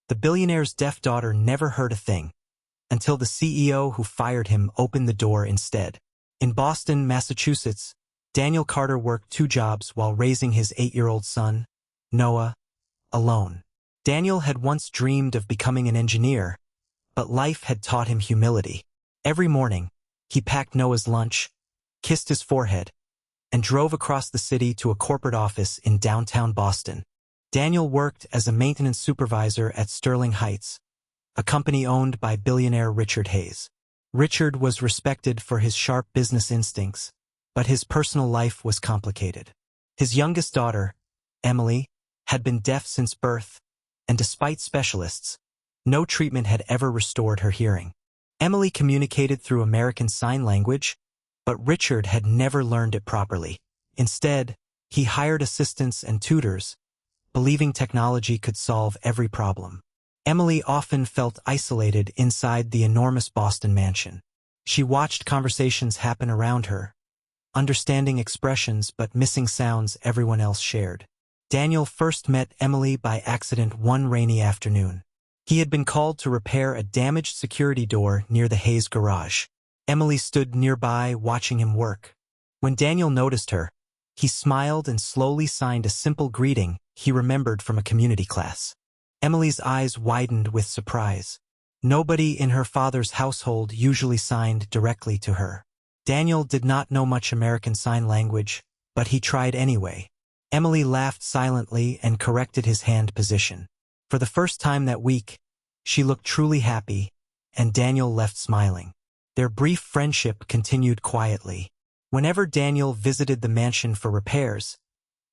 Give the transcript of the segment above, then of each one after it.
The billionaire's deaf daughter never heard a thing, until the CEO who fired him opened the door instead. In Boston, Massachusetts, Daniel Carter worked 2 jobs while raising his 8-year-old son, Noah, alone. Daniel had once dreamed of becoming an engineer, but life had taught him humility. Every morning, he packed Noah's lunch, kissed his forehead, and drove across the city to a corporate office in downtown Boston. Daniel worked as a maintenance supervisor at Sterling Heights, a company owned by billionaire Richard Hayes. Richard was respected for his sharp business instincts, but his personal life was complicated. His youngest daughter, Emily, had been deaf since birth, and despite specialists, no treatment had ever restored her hearing. Emily communicated through American Sign Language, but Richard had never learned it properly. Instead, he hired assistants and tutors, believing technology could solve every problem. Emily often felt isolated inside the enormous Boston mansion. She watched conversations happen around her, understanding expressions but missing sounds everyone else shared. Daniel first met Emily by accident one rainy afternoon. He had been called to repair a damaged security door near the Hayes garage. Emily stood nearby watching him work. When Daniel noticed her, he smiled and slowly signed a simple greeting he remembered from a community class. Emily's eyes widened with surprise. Nobody in her father's household usually signed directly to her. Daniel did not know much American Sign Language, but he tried anyway. Emily laughed silently and corrected his hand position. For the first time that week, she looked truly happy, and Daniel left smiling. Their brief friendship continued quietly. Whenever Daniel visited the mansion for repairs,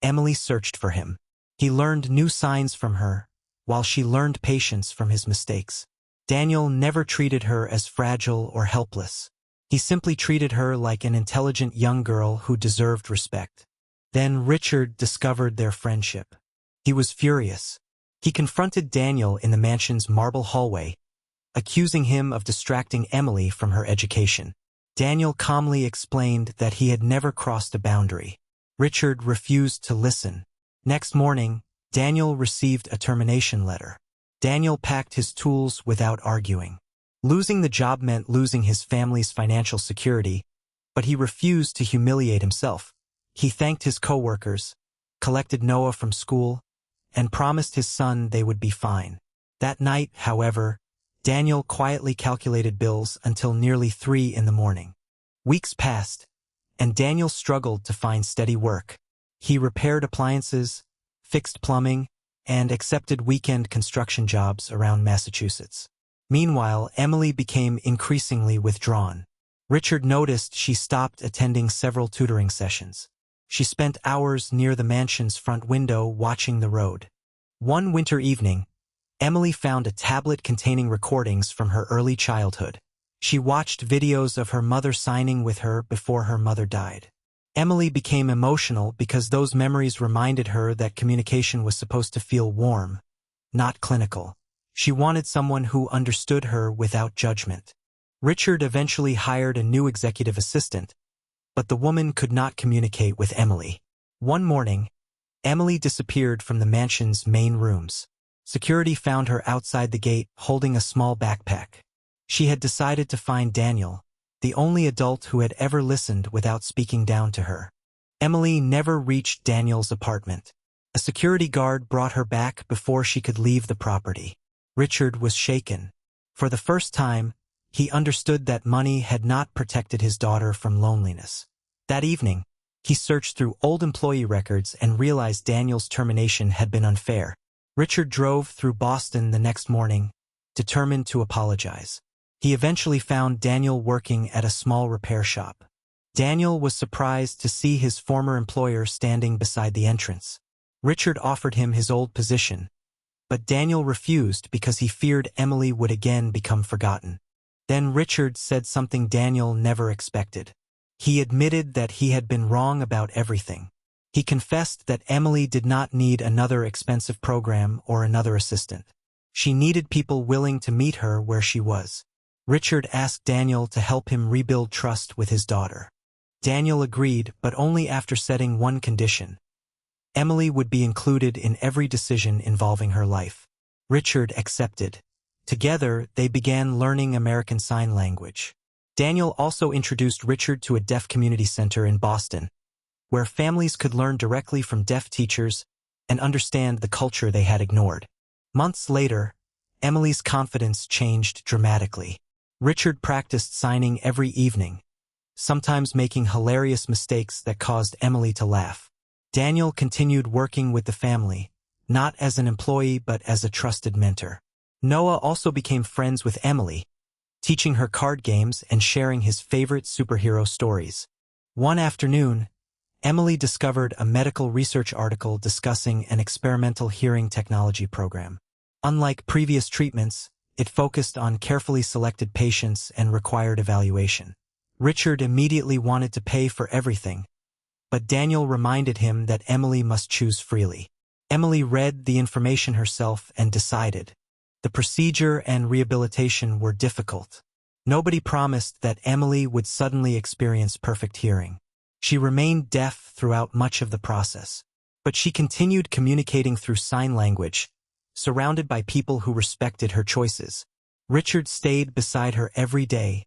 Emily searched for him. He learned new signs from her, while she learned patience from his mistakes. Daniel never treated her as fragile or helpless. He simply treated her like an intelligent young girl who deserved respect. Then Richard discovered their friendship. He was furious. He confronted Daniel in the mansion's marble hallway, accusing him of distracting Emily from her education. Daniel calmly explained that he had never crossed a boundary. Richard refused to listen. Next morning, Daniel received a termination letter. Daniel packed his tools without arguing. Losing the job meant losing his family's financial security, but he refused to humiliate himself. He thanked his coworkers, collected Noah from school, and promised his son they would be fine. That night, however, Daniel quietly calculated bills until nearly 3 in the morning. Weeks passed, and Daniel struggled to find steady work. He repaired appliances, fixed plumbing, and accepted weekend construction jobs around Massachusetts. Meanwhile, Emily became increasingly withdrawn. Richard noticed she stopped attending several tutoring sessions. She spent hours near the mansion's front window watching the road. One winter evening, Emily found a tablet containing recordings from her early childhood. She watched videos of her mother signing with her before her mother died. Emily became emotional because those memories reminded her that communication was supposed to feel warm, not clinical. She wanted someone who understood her without judgment. Richard eventually hired a new executive assistant, but the woman could not communicate with Emily. One morning, Emily disappeared from the mansion's main rooms. Security found her outside the gate holding a small backpack. She had decided to find Daniel, the only adult who had ever listened without speaking down to her. Emily never reached Daniel's apartment. A security guard brought her back before she could leave the property. Richard was shaken. For the first time, he understood that money had not protected his daughter from loneliness. That evening, he searched through old employee records and realized Daniel's termination had been unfair. Richard drove through Boston the next morning, determined to apologize. He eventually found Daniel working at a small repair shop. Daniel was surprised to see his former employer standing beside the entrance. Richard offered him his old position, but Daniel refused because he feared Emily would again become forgotten. Then Richard said something Daniel never expected. He admitted that he had been wrong about everything. He confessed that Emily did not need another expensive program or another assistant. She needed people willing to meet her where she was. Richard asked Daniel to help him rebuild trust with his daughter. Daniel agreed, but only after setting one condition. Emily would be included in every decision involving her life. Richard accepted. Together, they began learning American Sign Language. Daniel also introduced Richard to a deaf community center in Boston, where families could learn directly from deaf teachers and understand the culture they had ignored. Months later, Emily's confidence changed dramatically. Richard practiced signing every evening, sometimes making hilarious mistakes that caused Emily to laugh. Daniel continued working with the family, not as an employee but as a trusted mentor. Noah also became friends with Emily, teaching her card games and sharing his favorite superhero stories. One afternoon, Emily discovered a medical research article discussing an experimental hearing technology program. Unlike previous treatments, it focused on carefully selected patients and required evaluation. Richard immediately wanted to pay for everything, but Daniel reminded him that Emily must choose freely. Emily read the information herself and decided. The procedure and rehabilitation were difficult. Nobody promised that Emily would suddenly experience perfect hearing. She remained deaf throughout much of the process, but she continued communicating through sign language, surrounded by people who respected her choices. Richard stayed beside her every day,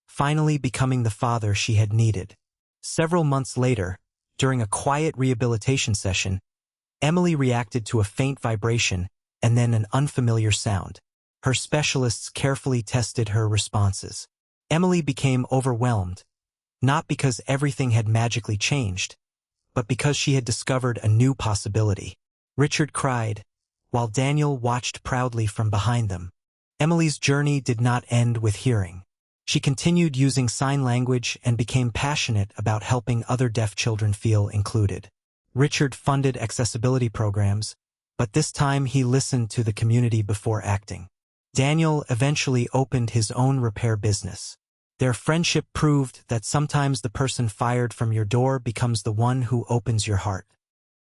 finally becoming the father she had needed. Several months later, during a quiet rehabilitation session, Emily reacted to a faint vibration and then an unfamiliar sound. Her specialists carefully tested her responses. Emily became overwhelmed, not because everything had magically changed, but because she had discovered a new possibility. Richard cried, while Daniel watched proudly from behind them. Emily's journey did not end with hearing. She continued using sign language and became passionate about helping other deaf children feel included. Richard funded accessibility programs, but this time he listened to the community before acting. Daniel eventually opened his own repair business. Their friendship proved that sometimes the person fired from your door becomes the one who opens your heart.